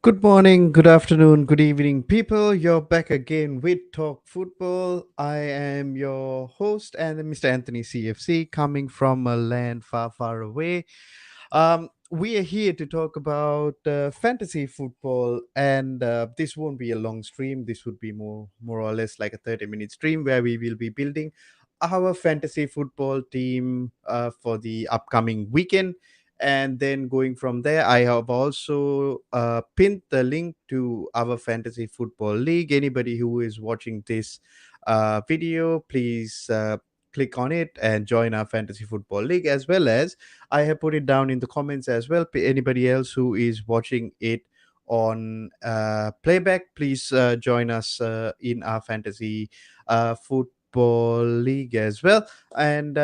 Good morning, good afternoon, good evening, people. You're back again with Talk Football. I am your host and Mr. Anthony CFC, coming from a land far, far away. We are here to talk about fantasy football, and this won't be a long stream. This would be more or less like a 30-minute stream where we will be building our fantasy football team for the upcoming weekend. And then going from there, I have also pinned the link to our fantasy football league. Anybody who is watching this video, please click on it and join our fantasy football league, as well as I have put it down in the comments as well. Anybody else who is watching it on playback, please join us in our fantasy football league as well. And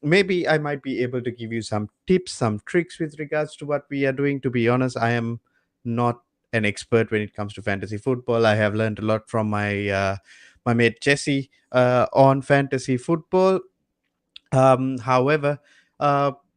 maybe I might be able to give you some tips, some tricks with regards to what we are doing. To be honest, I am not an expert when it comes to fantasy football. I have learned a lot from my mate Jesse on fantasy football. However,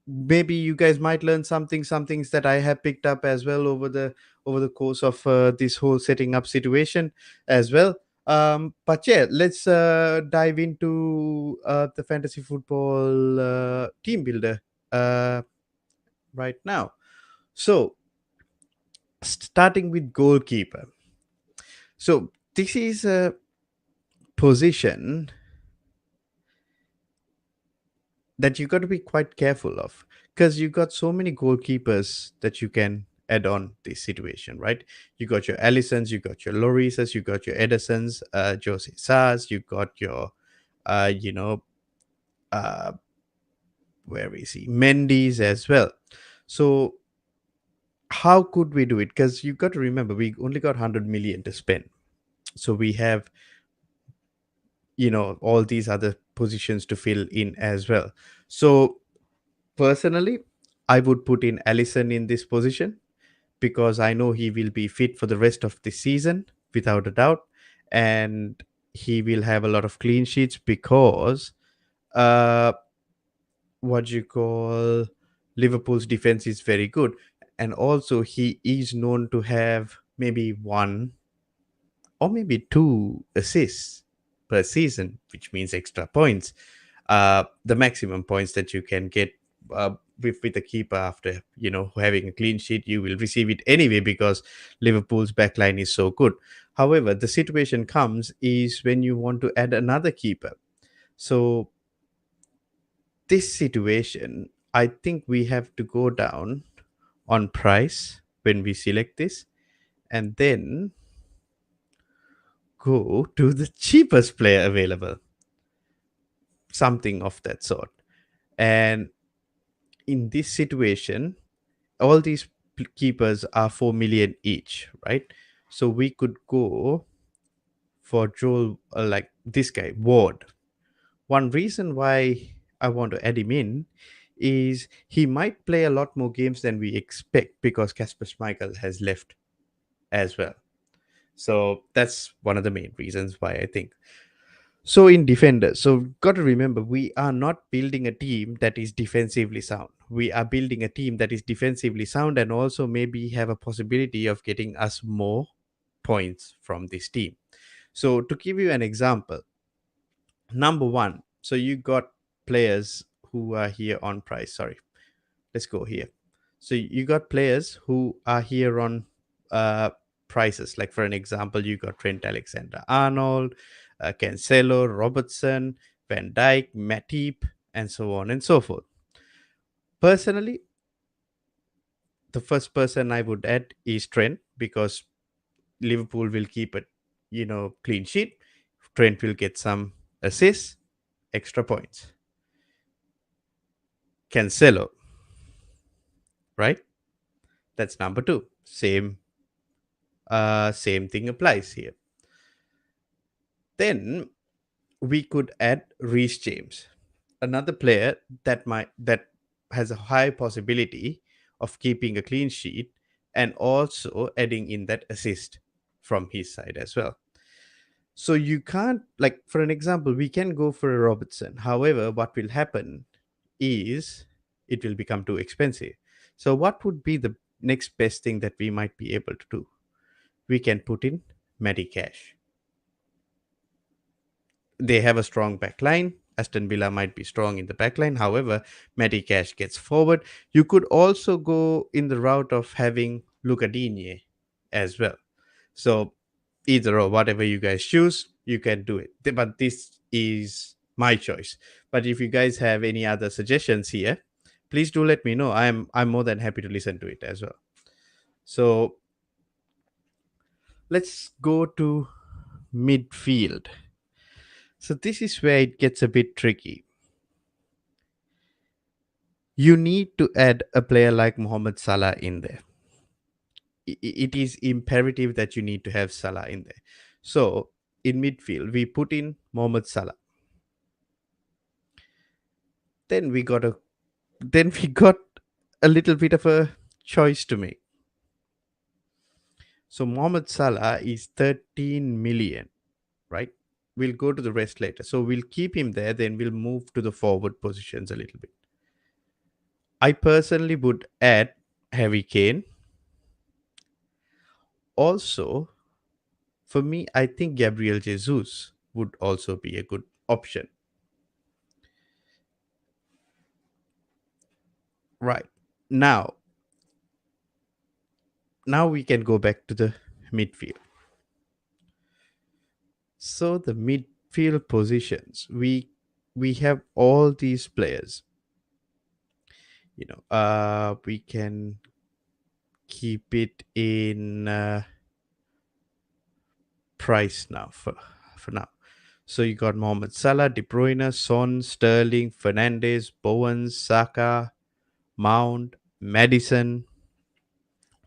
maybe you guys might learn some things that I have picked up as well over the course of this whole setting up situation as well. But yeah, let's dive into the fantasy football team builder uh, right now. So, starting with goalkeeper. So this is a position that you got to be quite careful of, because you got so many goalkeepers that you can add on this situation, right? You got your Allisons, you got your Lorisas, you got your Edisons, Jose Sars, you got your uh you know uh where is he, Mendy's as well. So how could we do it? Because you got to remember, we only got 100 million to spend, so we have all these other positions to fill in as well. So personally, I would put in Allison in this position, because I know he will be fit for the rest of the season without a doubt, and he will have a lot of clean sheets because uh what you call Liverpool's defense is very good, and also he is known to have maybe one or maybe two assists per season, which means extra points. The maximum points that you can get with a keeper after having a clean sheet, you will receive it anyway because Liverpool's backline is so good. However, the situation comes is when you want to add another keeper. So this situation, I think we have to go down on price when we select this, and then go to the cheapest player available, something of that sort. And in this situation, all these keepers are 4 million each, right? So we could go for Joel, like this guy Ward. One reason why I want to add him in is he might play a lot more games than we expect, because Casper Schmeichel has left as well. So that's one of the main reasons why I think. So in defenders, so got to remember, we are not building a team that is defensively sound. We are building a team that is defensively sound and also maybe have a possibility of getting us more points from this team. So to give you an example, number one, so you got players who are here on price. Sorry, let's go here. So you got players who are here on uh, prices. Like for an example, you got Trent Alexander-Arnold, Cancelo, Robertson, Van Dijk, Matip, and so on and so forth. Personally, the first person I would add is Trent, because Liverpool will keep it, clean sheet. Trent will get some assists, extra points. Cancelo, right? That's number two. Same thing applies here. Then we could add Reece James, another player that has a high possibility of keeping a clean sheet and also adding in that assist from his side as well. So you can't, like for an example, we can go for a Robertson. However, what will happen is it will become too expensive. So what would be the next best thing that we might be able to do? we can put in Matty Cash. They have a strong back line. Aston Villa might be strong in the back line. However, Matty Cash gets forward. You could also go in the route of having Luca Digne as well. So either or, whatever you guys choose, you can do it. But this is my choice. But if you guys have any other suggestions here, please do let me know. I'm more than happy to listen to it as well. So let's go to midfield. So this is where it gets a bit tricky. You need to add a player like Mohamed Salah in there. It is imperative that you need to have Salah in there. So in midfield, we put in Mohamed Salah. Then we got a little bit of a choice to make. So Mohamed Salah is 13 million, right? We'll go to the rest later. So we'll keep him there, then we'll move to the forward positions a little bit. I personally would add Harry Kane. Also, for me, I think Gabriel Jesus would also be a good option. Right. Now, we can go back to the midfield. So the midfield positions, we have all these players. We can keep it in price now for now. So you got Mohamed Salah, De Bruyne, Son, Sterling, Fernandes, Bowen, Saka, Mount, Madison,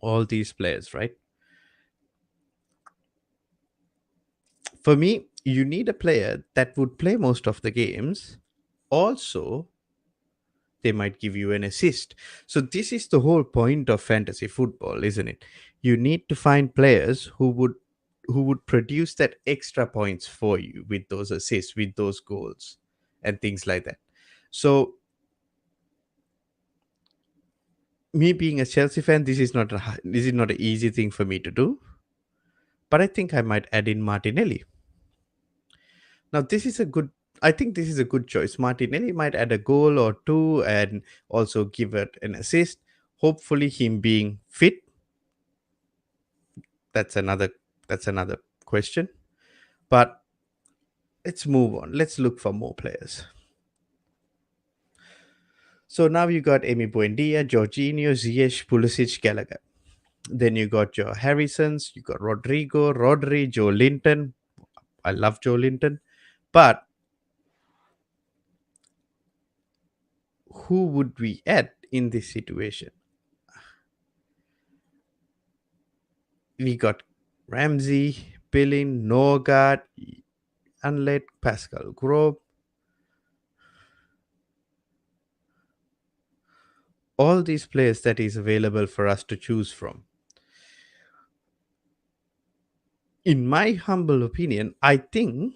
all these players, right? For me, you need a player that would play most of the games. Also, they might give you an assist. So this is the whole point of fantasy football, isn't it? You need to find players who would produce that extra points for you with those assists, with those goals and things like that. So me being a Chelsea fan, this is not an easy thing for me to do, but I think I might add in Martinelli. Now I think this is a good choice. Martinelli might add a goal or two and also give it an assist. Hopefully him being fit. That's another question. But let's move on. Let's look for more players. So now you got Amy Buendia, Jorginho, Ziyech, Pulisic, Gallagher. Then you got your Harrisons, you got Rodrigo, Rodri, Joe Linton. I love Joe Linton. But who would we add in this situation? We got Ramsey, Billing, Norgard, Unlet, Pascal Grobe. All these players that is available for us to choose from. In my humble opinion, I think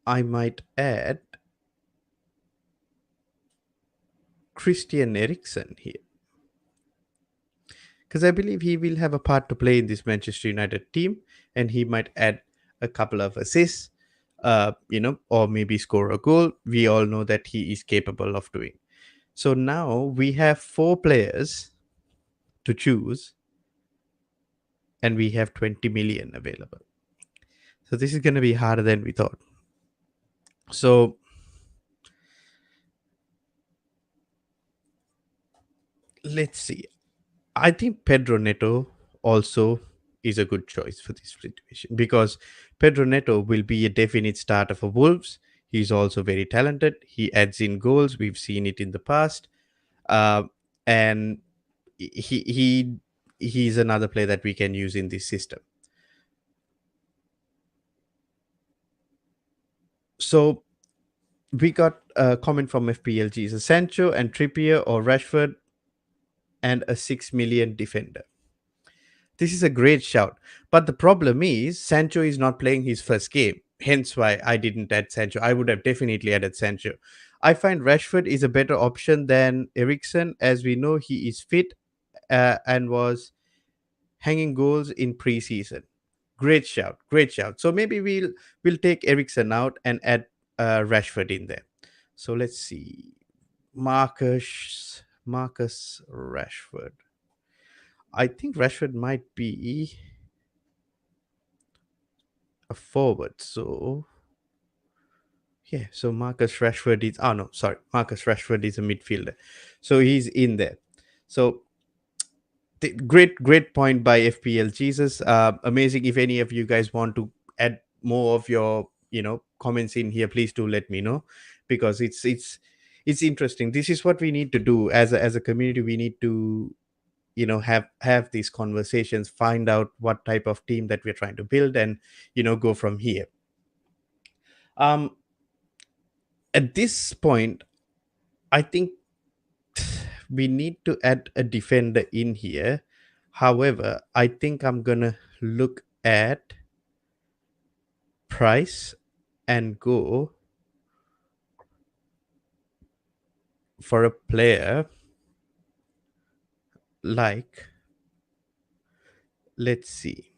I might add Christian Eriksen here. Because I believe he will have a part to play in this Manchester United team and he might add a couple of assists, or maybe score a goal. We all know that he is capable of doing. So now we have 4 players to choose and we have 20 million available. So this is going to be harder than we thought. So let's see. I think Pedro Neto also is a good choice for this situation because Pedro Neto will be a definite starter for Wolves. He's also very talented. He adds in goals. We've seen it in the past. And he's another player that we can use in this system. So we got a comment from FPLG. So Sancho and Trippier or Rashford and a 6 million defender. This is a great shout. But the problem is Sancho is not playing his first game. Hence why I didn't add Sancho. I would have definitely added Sancho. I find Rashford is a better option than Eriksen. As we know, he is fit and was hanging goals in preseason. Great shout, great shout. So maybe we'll take Ericsson out and add Rashford in there. So let's see, Marcus Rashford. I think Rashford might be a forward. So yeah, so Marcus Rashford is. Oh no, sorry, Marcus Rashford is a midfielder, so he's in there. So great point by FPL Jesus. Amazing. If any of you guys want to add more of your comments in here, please do let me know, because it's interesting. This is what we need to do as a community. We need to have these conversations, find out what type of team that we're trying to build, and go from here. um at this point, I think we need to add a defender in here. However, I think I'm gonna look at price and go for a player like, let's see,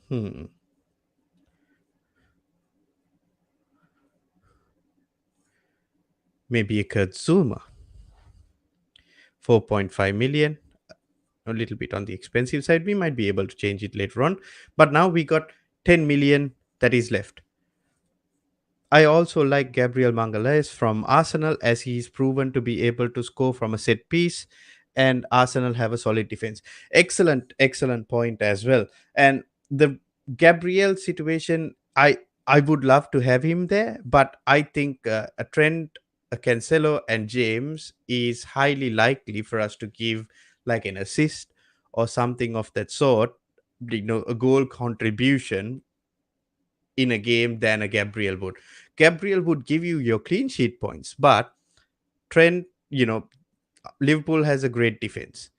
hmm, maybe a Kurzuma, 4.5 million, a little bit on the expensive side. We might be able to change it later on, but now we got 10 million that is left. I also like Gabriel Magalhaes from Arsenal, as he's proven to be able to score from a set piece, and Arsenal have a solid defense. Excellent point as well. And the Gabriel situation, I would love to have him there, but I think a Trent, a Cancelo, and James is highly likely for us to give like an assist or something of that sort, a goal contribution in a game than a Gabriel would. Gabriel would give you your clean sheet points, but Trent, Liverpool has a great defense.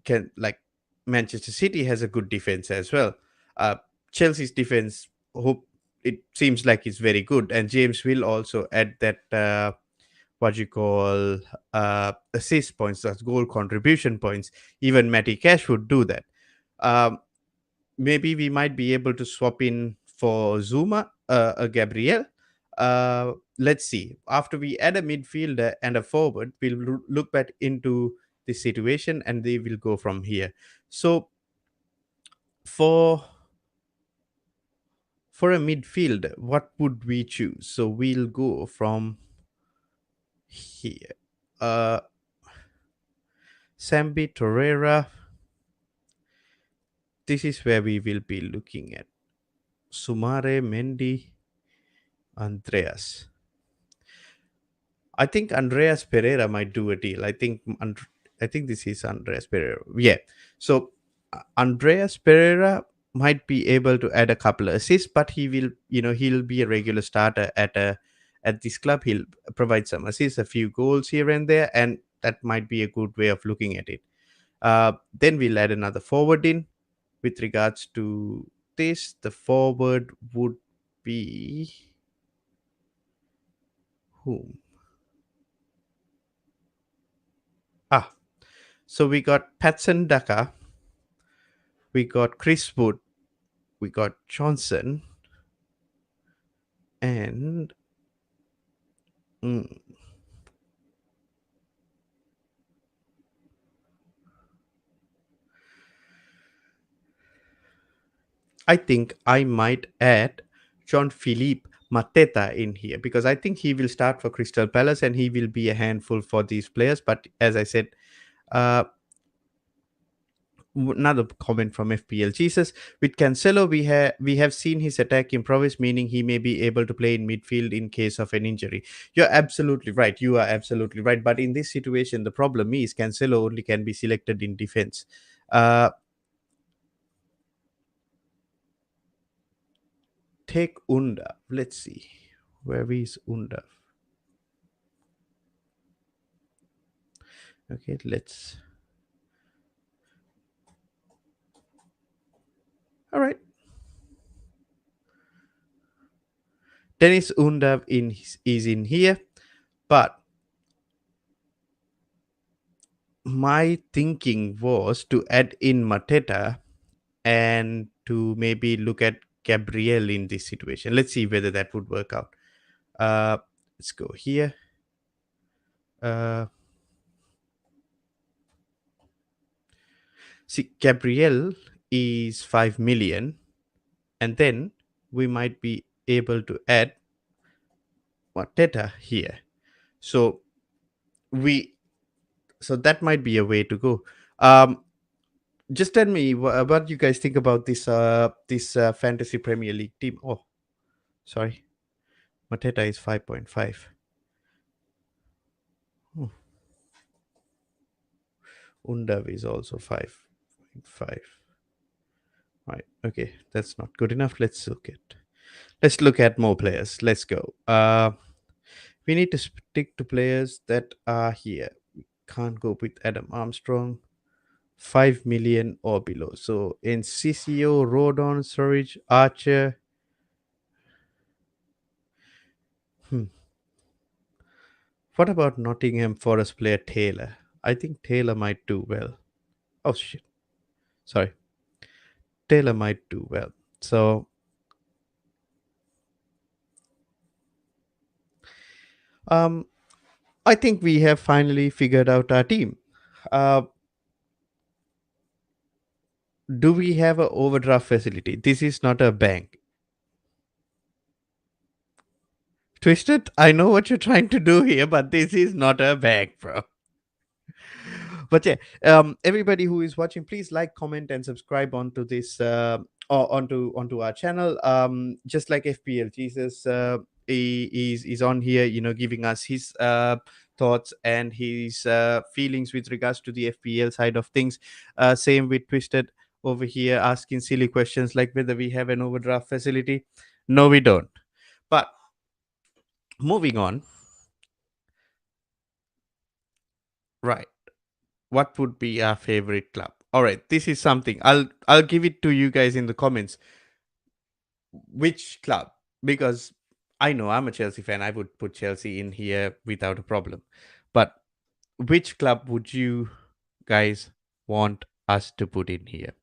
Can like Manchester City has a good defense as well. Uh, Chelsea's defense, hope it seems like it's very good, and James will also add that what you call assist points, that's goal contribution points. Even Matty Cash would do that. Um, Maybe we might be able to swap in for Zuma, a Gabriel. Let's see. After we add a midfielder and a forward, we'll look back into the situation and they will go from here. So for a midfielder, what would we choose? So we'll go from here. Uh, Sambi Torreira. This is where we will be looking at Sumare, Mendy, Andreas. I think Andreas Pereira might do a deal. I think this is Andreas Pereira. Yeah. So Andreas Pereira might be able to add a couple of assists, but he'll be a regular starter at this club. He'll provide some assists, a few goals here and there, and that might be a good way of looking at it. Then we'll add another forward in. With regards to this, the forward would be whom? Ah, so we got Patson Daka, we got Chris Wood, we got Johnson, and mm, I think I might add John Philippe Mateta in here, because I think he will start for Crystal Palace and he will be a handful for these players. But as I said, uh, another comment from FPL Jesus, with Cancelo, we have seen his attack improvise, meaning he may be able to play in midfield in case of an injury. You're absolutely right. You are absolutely right. But in this situation, the problem is Cancelo only can be selected in defense. Uh, take Unda. Let's see. Where is Unda? Okay, let's. All right. Dennis Undav is in here. But my thinking was to add in Mateta and to maybe look at Gabriel in this situation. Let's see whether that would work out. Uh, let's go here. Uh, See, Gabriel is 5 million, and then we might be able to add Mateta here. So we so that might be a way to go. Um, just tell me what you guys think about this fantasy Premier League team. Oh, sorry, Mateta is 5.5. Oh, Undav is also 5.5. Right. Okay, that's not good enough. Let's look at more players. Let's go. We need to stick to players that are here. We can't go with Adam Armstrong. 5 million or below. So in CCO, Rodon, Surridge, Archer. Hmm. What about Nottingham Forest player Taylor? I think Taylor might do well. Oh shit. Sorry. Taylor might do well. So um I think we have finally figured out our team. Uh do we have a overdraft facility? This is not a bank. Twisted, I know what you're trying to do here, but this is not a bank, bro. But yeah, everybody who is watching, please like, comment, and subscribe onto this or onto our channel. Just like FPL Jesus, he is on here, giving us his thoughts and his feelings with regards to the FPL side of things. Same with Twisted over here, asking silly questions like whether we have an overdraft facility. No, we don't. But moving on, right? What would be our favorite club? All right, this is something I'll give it to you guys in the comments. Which club? Because I know I'm a Chelsea fan. I would put Chelsea in here without a problem. But which club would you guys want us to put in here?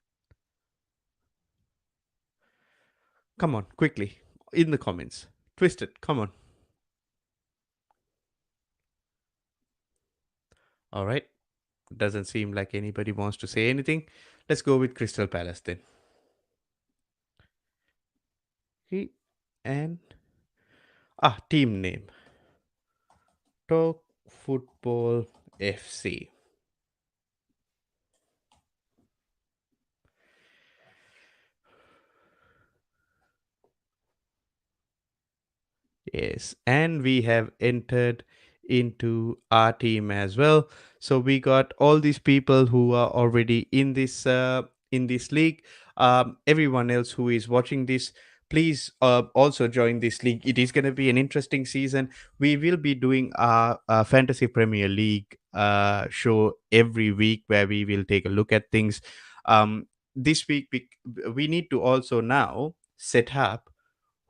Come on, quickly in the comments. Twist it. Come on. All right. Doesn't seem like anybody wants to say anything. Let's go with Crystal Palace then. Okay. And team name. Talk Football FC. Yes, and we have entered into our team as well. So we got all these people who are already in this league. Everyone else who is watching this, please also join this league. It is going to be an interesting season. We will be doing our fantasy Premier League show every week, where we will take a look at things. This week we need to also now set up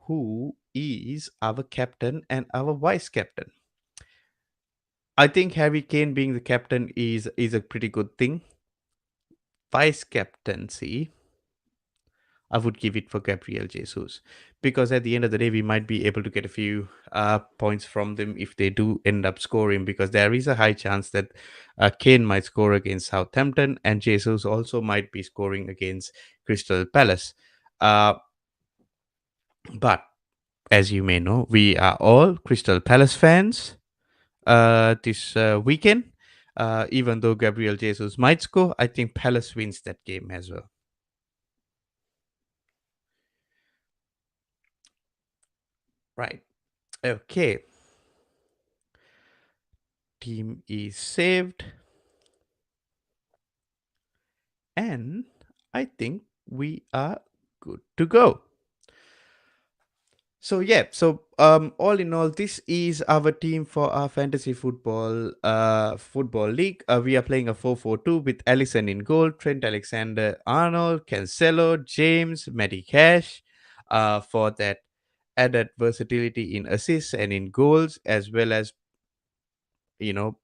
who is our captain and our vice captain. I think Harry Kane being the captain is a pretty good thing. Vice captaincy, I would give it for Gabriel Jesus, because at the end of the day, we might be able to get a few points from them if they do end up scoring, because there is a high chance that Kane might score against Southampton, and Jesus also might be scoring against Crystal Palace. Uh, but as you may know, we are all Crystal Palace fans this weekend. Even though Gabriel Jesus might score, I think Palace wins that game as well. Right. Okay. Team is saved. And I think we are good to go. So yeah, all in all, this is our team for our fantasy football league. We are playing a 4-4-2 with Allison in goal, Trent Alexander-Arnold, Cancelo, James, Matty Cash, for that added versatility in assists and in goals, as well as you know,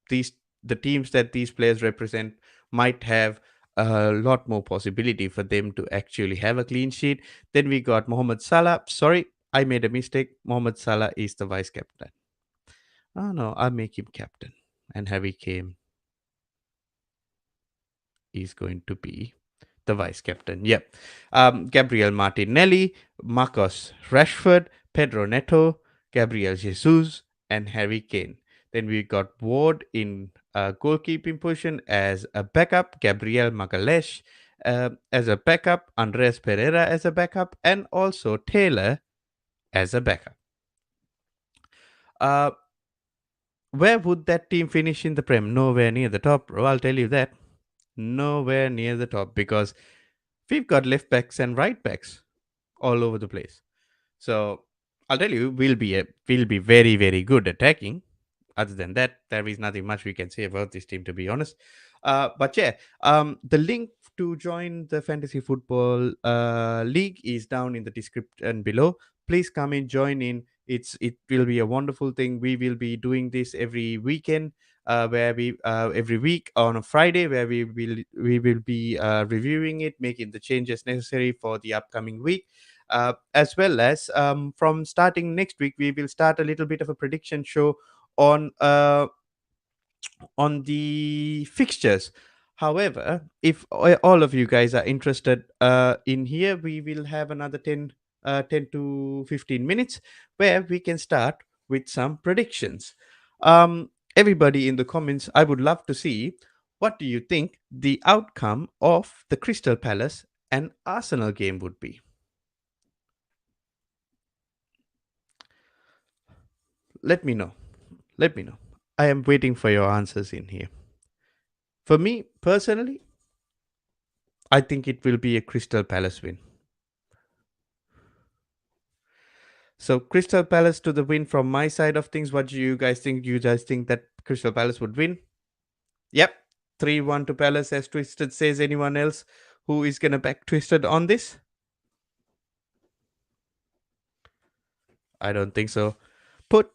these the teams that these players represent might have a lot more possibility for them to actually have a clean sheet. Then we got Mohamed Salah. Sorry, I made a mistake. Mohamed Salah is the vice captain. Oh no, I'll make him captain. And Harry Kane is going to be the vice captain. Yep. Gabriel Martinelli, Marcos Rashford, Pedro Neto, Gabriel Jesus, and Harry Kane. Then we got Ward in goalkeeping position as a backup, Gabriel Magalhaes as a backup, Andres Pereira as a backup, and also Taylor as a backup. Uh, where would that team finish in the Prem? Nowhere near the top, bro. I'll tell you that. Nowhere near the top because we've got left backs and right backs all over the place. So I'll tell you, we'll be very very good attacking. Other than that, there is nothing much we can say about this team, to be honest. But yeah, the link to join the fantasy football league is down in the description below. Please come and join in. It will be a wonderful thing. We will be doing this every weekend, where we every week on a Friday, where we will be reviewing it, making the changes necessary for the upcoming week. As well as from starting next week, we will start a little bit of a prediction show on the fixtures. However, if all of you guys are interested in here, we will have another 10 to 15 minutes where we can start with some predictions. Everybody in the comments, I would love to see what do you think the outcome of the Crystal Palace and Arsenal game would be. Let me know. Let me know. I am waiting for your answers in here. For me personally, I think it will be a Crystal Palace win. So Crystal Palace to the win from my side of things. What do you guys think? Do you guys think that Crystal Palace would win? Yep. 3-1 to Palace as Twisted says. Anyone else who is gonna back Twisted on this? I don't think so. Put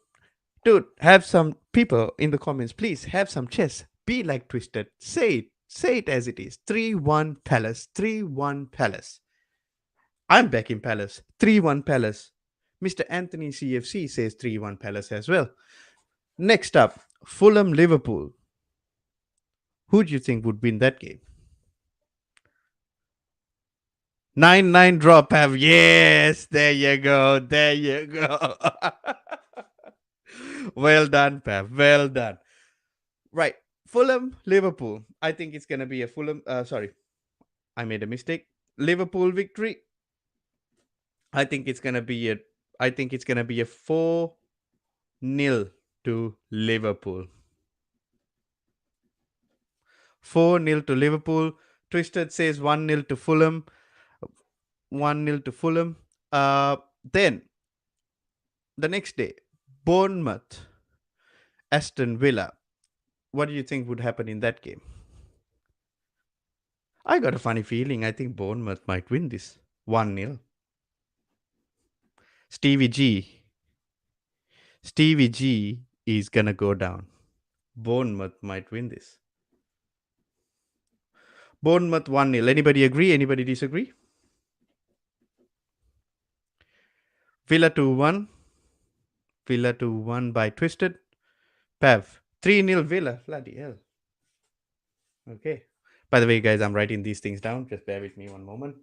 Dude, have some people in the comments, please have some chess. Be like Twisted. Say it. Say it as it is. 3-1 Palace. 3-1 Palace. I'm back in Palace. 3-1 Palace. Mr. Anthony CFC says 3-1 Palace as well. Next up, Fulham Liverpool. Who do you think would win that game? 9-9 draw, Pav. Yes, there you go. There you go. Well done, Pav. Well done. Right. Fulham, Liverpool. I think it's going to be a Fulham. Sorry, I made a mistake. Liverpool victory. I think it's going to be a. I think it's going to be a 4-0 to Liverpool. 4-0 to Liverpool. Twisted says 1-0 to Fulham. 1-0 to Fulham. Then the next day, Bournemouth, Aston Villa. What do you think would happen in that game? I got a funny feeling. I think Bournemouth might win this 1-0. Stevie G. Stevie G is gonna go down. Bournemouth might win this. Bournemouth 1-0. Anybody agree? Anybody disagree? Villa 2-1. Villa 2-1 by Twisted. Pav. 3-0 Villa. Bloody hell. Okay. By the way, guys, I'm writing these things down. Just bear with me one moment.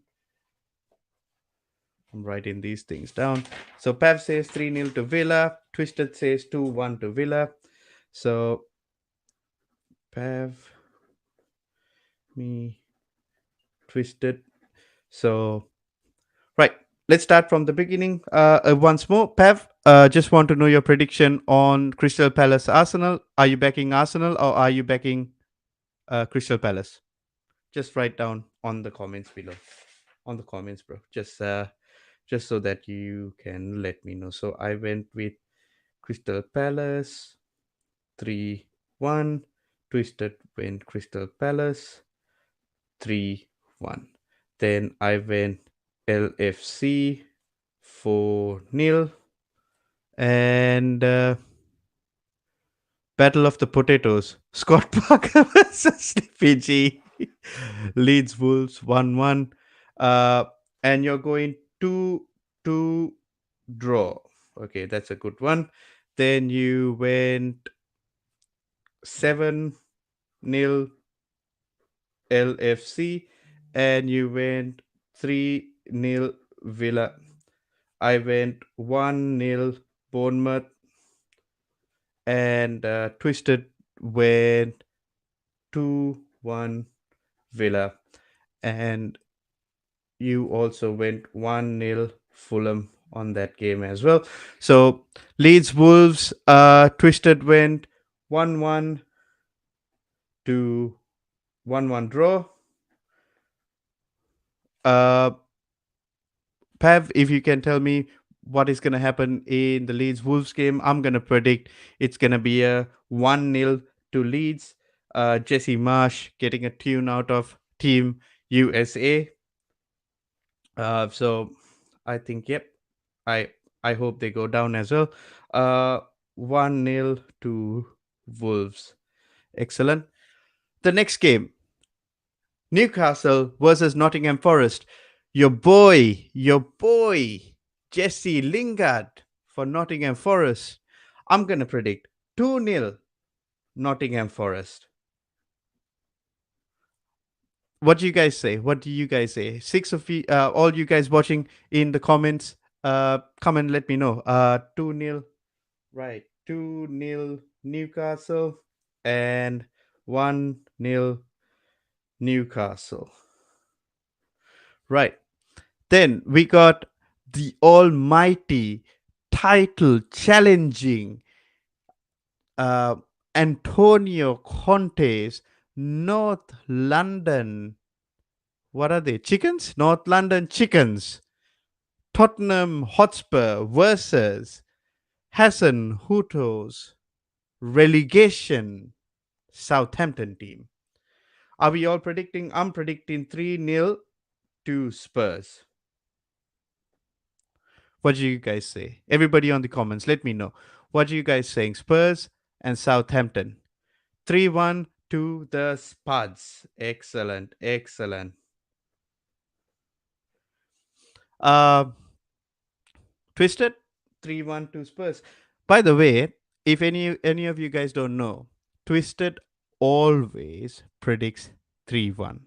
I'm writing these things down. So Pav says 3-0 to Villa. Twisted says 2-1 to Villa. So Pav, me, Twisted. So right, let's start from the beginning. Once more, Pav. Just want to know your prediction on Crystal Palace Arsenal. Are you backing Arsenal or are you backing Crystal Palace? Just write down on the comments below. On the comments, bro. Just so that you can let me know. So I went with Crystal Palace 3-1. Twisted went Crystal Palace 3-1. Then I went LFC 4-0. And Battle of the Potatoes. Scott Parker versus Fiji. Leeds Wolves 1-1. Uh, and you're going 2-2 draw. Okay, that's a good one. Then you went 7-0 LFC, and you went 3-0 Villa. I went 1-0 Bournemouth, and Twisted went 2-1 Villa, and you also went 1-0 Fulham on that game as well. So Leeds Wolves, Twisted went 1-1 to 1-1 draw. Uh, Pav, if you can tell me what is going to happen in the Leeds Wolves game, I'm going to predict it's going to be a 1-0 to Leeds. Jesse Marsh getting a tune out of Team USA. So I think, yep, I I hope they go down as well. Uh, 1-0 to Wolves. Excellent. The next game, Newcastle versus Nottingham Forest. Your boy, Jesse Lingard for Nottingham Forest. I'm going to predict 2-0 Nottingham Forest. What do you guys say? What do you guys say? Six of you, all you guys watching in the comments, come and let me know. 2-0, right? 2-0 Newcastle and 1-0 Newcastle. Right. Then we got the almighty title challenging uh, Antonio Conte's North London. What are they? Chickens? North London Chickens. Tottenham Hotspur versus Hassan Huto's relegation Southampton team. Are we all predicting? I'm predicting 3-0 to Spurs. What do you guys say? Everybody on the comments, let me know. What are you guys saying? Spurs and Southampton. 3-1 to the Spuds. Excellent. Excellent. Uh, Twisted 3-1 to Spurs. By the way, if any of you guys don't know, Twisted always predicts 3-1.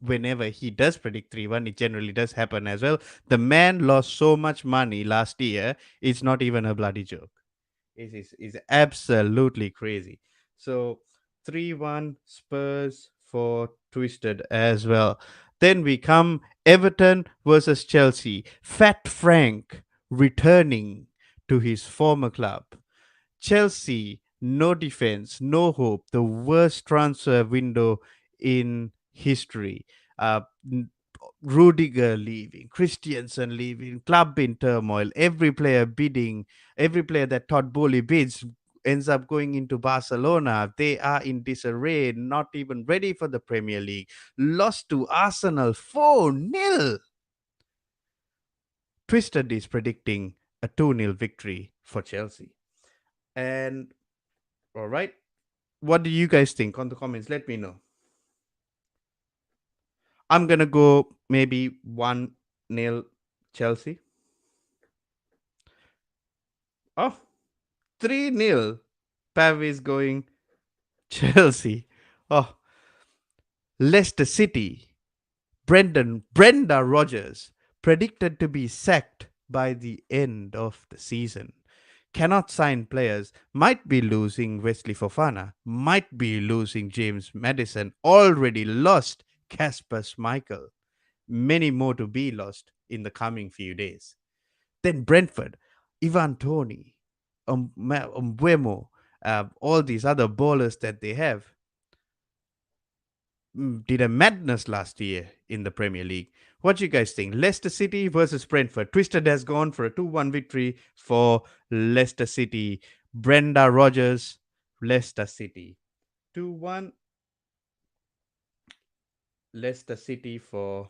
Whenever he does predict 3-1, it generally does happen as well. The man lost so much money last year, it's not even a bloody joke. Is absolutely crazy. So 3-1 Spurs for Twisted as well. Then we come Everton versus Chelsea. Fat Frank returning to his former club. Chelsea, no defense, no hope, the worst transfer window in history. Rudiger leaving, Christiansen leaving, club in turmoil, every player bidding, every player that Todd Bowley bids ends up going into Barcelona. They are in disarray, not even ready for the Premier League. Lost to Arsenal 4-0. Twisted is predicting a 2-0 victory for Chelsea. And all right, what do you guys think on the comments? Let me know. I'm going to go maybe 1-0 Chelsea. Oh, 3-0. Pav is going Chelsea. Oh, Leicester City. Brenda Rogers predicted to be sacked by the end of the season. Cannot sign players. Might be losing Wesley Fofana. Might be losing James Madison. Already lost Casper Schmeichel. Many more to be lost in the coming few days. Then Brentford, Ivan Tony, Umbuemo, all these other ballers that they have did a madness last year in the Premier League. What do you guys think? Leicester City versus Brentford. Twisted has gone for a 2-1 victory for Leicester City. Brenda Rogers, Leicester City. 2-1 Leicester City for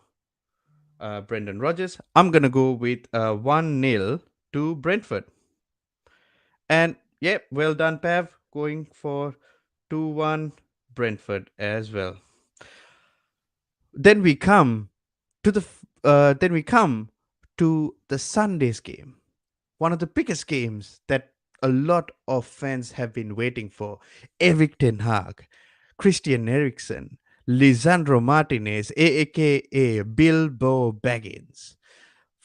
Brendan Rodgers. I'm going to go with 1-0 to Brentford. And yeah, well done, Pav. going for 2-1 Brentford as well. Then we come then we come to the Sunday's game, one of the biggest games that a lot of fans have been waiting for. Eric Ten Hag, Christian Eriksen, Lisandro Martinez, aka Bilbo Baggins,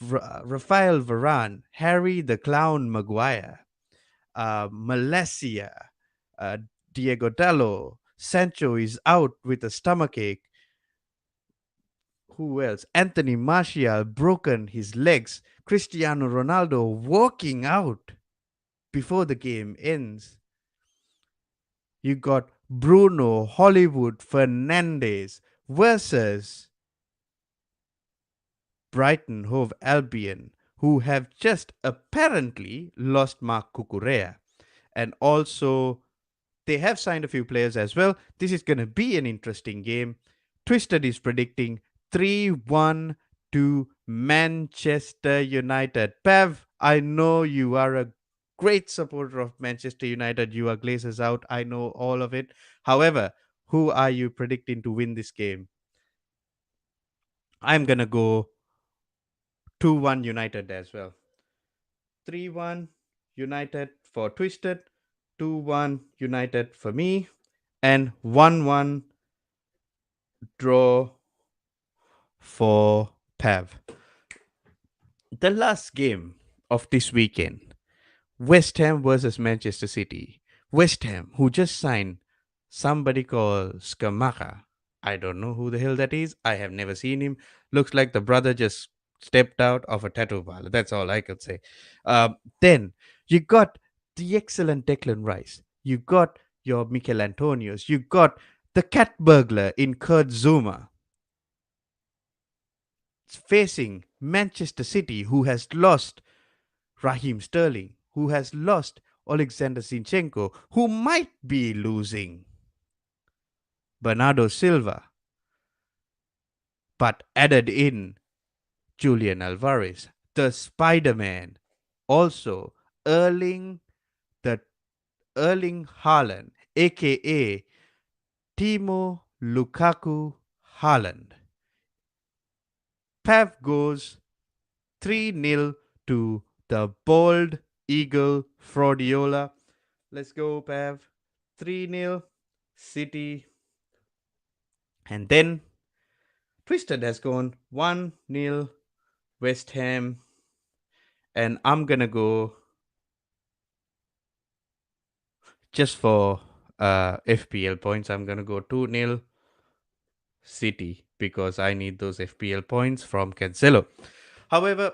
Rafael Varane, Harry the Clown Maguire, Malaysia, uh, Diego Dallo, Sancho is out with a stomachache. Who else? Anthony Martial broken his legs. Cristiano Ronaldo walking out before the game ends. You got Bruno Hollywood Fernandez versus Brighton Hove Albion, who have just apparently lost Mark Cucurella. And also, they have signed a few players as well. This is going to be an interesting game. Twisted is predicting 3-1 to Manchester United. Pav, I know you are a great supporter of Manchester United. You are Glazers out. I know all of it. However, who are you predicting to win this game? I'm going to go 2-1 United as well. 3-1 United for Twisted, 2-1 United for me, and 1-1 draw for Pav. The last game of this weekend, West Ham versus Manchester City. West Ham, who just signed somebody called Skamaka. I don't know who the hell that is. I have never seen him. Looks like the brother just stepped out of a tattoo parlor. That's all I could say. Then you got the excellent Declan Rice. You got your Mikel Antonios. You got the cat burglar in Kurt Zuma facing Manchester City, who has lost Raheem Sterling, who has lost Alexander Zinchenko, who might be losing Bernardo Silva, but added in Julian Alvarez, the Spider Man, also Erling, the Erling Haaland, aka Timo Lukaku Haaland. Pav goes 3-0 to the bold Eagle Fraudiola. Let's go, Pav. 3-0 City. And then Twisted has gone 1-0 West Ham. And I'm going to go just for FPL points. I'm going to go 2-0 City because I need those FPL points from Cancelo. However,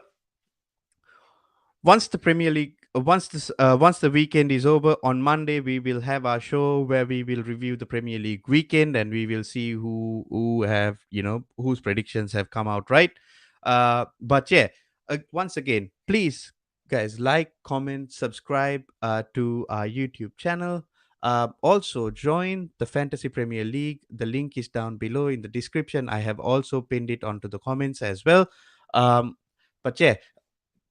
once the Premier League, once the weekend is over on Monday, we will have our show where we will review the Premier League weekend and we will see who have whose predictions have come out right. But yeah, once again, please guys like, comment, subscribe to our YouTube channel. Also join the Fantasy Premier League. The link is down below in the description. I have also pinned it onto the comments as well. But yeah,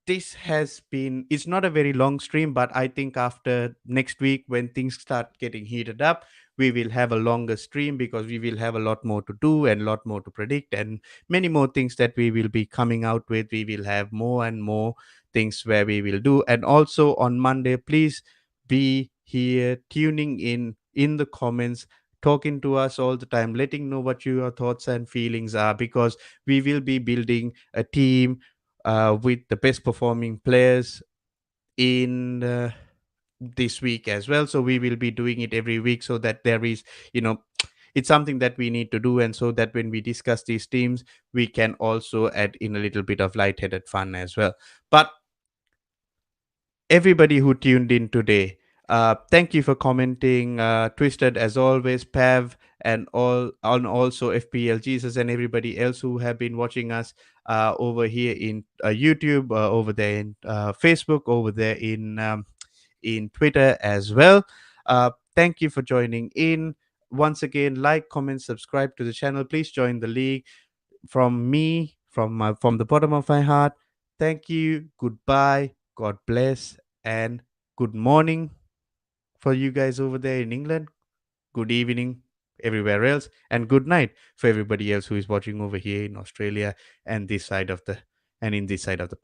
this has been, it's not a very long stream, but I think after next week when things start getting heated up, we will have a longer stream because we will have a lot more to do and a lot more to predict and many more things that we will be coming out with. We will have more and more things where we will do. And also on Monday, please be here tuning in the comments, talking to us all the time, letting know what your thoughts and feelings are, because we will be building a team with the best performing players in this week as well. So we will be doing it every week so that there is, it's something that we need to do. And so that when we discuss these teams, we can also add in a little bit of lightheaded fun as well. But everybody who tuned in today, thank you for commenting. Twisted as always, Pav, and also FPL Jesus and everybody else who have been watching us over here in YouTube, over there in Facebook, over there in Twitter as well. Thank you for joining in. Once again, like, comment, subscribe to the channel. Please join the league. From me, from the bottom of my heart, thank you. Goodbye. God bless and good morning for you guys over there in England. Good evening everywhere else, and good night for everybody else who is watching over here in Australia and this side of the and in this side of the pond.